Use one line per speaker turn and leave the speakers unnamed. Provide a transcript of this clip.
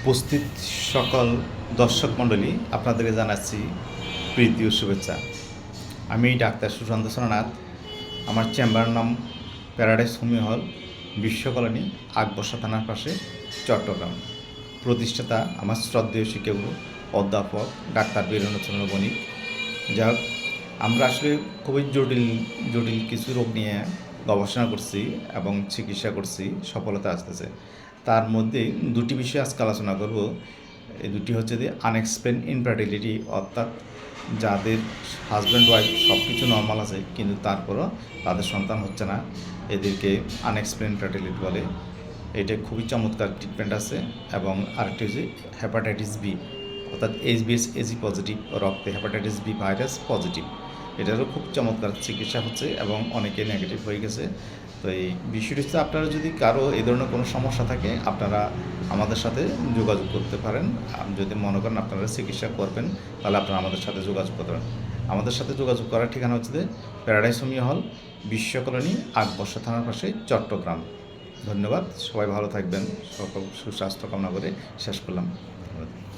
উপস্থিত সকল দর্শক মণ্ডলী আপনাদেরকে জানাচ্ছি প্রীতি ও শুভেচ্ছা। আমি ডাক্তার সুশান্ত সোনানাথ। আমার চেম্বার নাম প্যারাডাইস হোমিও হল, বিশ্বকলোনি, আকবর্ষা থানার পাশে, চট্টগ্রাম। প্রতিষ্ঠাতা আমার শ্রদ্ধেয় শিক্ষাগুরু অধ্যাপক ডাক্তার বীরেন্দ্রচন্দ্র বণিক। যা হোক, আমরা আসলে খুবই জটিল জটিল কিছু রোগ নিয়ে গবেষণা করছি এবং চিকিৎসা করছি, সফলতা আসতেছে। তার মধ্যে দুটি বিষয় আজকে আলোচনা করব। এই দুটি হচ্ছে যে আনএক্সপ্লেন ইনফার্টিলিটি, অর্থাৎ যাদের হাজব্যান্ড ওয়াইফ সব কিছু নর্মাল আছে কিন্তু তারপরও তাদের সন্তান হচ্ছে না, এদেরকে আনএক্সপ্লেন ইনফার্টিলিটি বলে। এটা খুবই চমৎকার ট্রিটমেন্ট আছে। এবং আরেকটি হচ্ছে হেপাটাইটিস বি, অর্থাৎ এইচবিএস এজি পজিটিভ, রক্তে হেপাটাইটিস বি ভাইরাস পজিটিভ। এটারও খুব চমৎকার চিকিৎসা হচ্ছে এবং অনেকে নেগেটিভ হয়ে গেছে। তো এই বিষয়টি হচ্ছে, আপনারা যদি কারো এই ধরনের কোনো সমস্যা থাকে আপনারা আমাদের সাথে যোগাযোগ করতে পারেন। যদি মনে করেন আপনারা চিকিৎসা করবেন তাহলে আপনারা আমাদের সাথে যোগাযোগ করতে পারেন। আমাদের সাথে যোগাযোগ করার ঠিকানা হচ্ছে যে প্যারাডাইস হোমিও হল, বিশ্বকলোনি, আকবর্ষা থানার পাশে, চট্টগ্রাম। ধন্যবাদ। সবাই ভালো থাকবেন। সকল সুস্বাস্থ্য কামনা করে শেষ করলাম। ধন্যবাদ।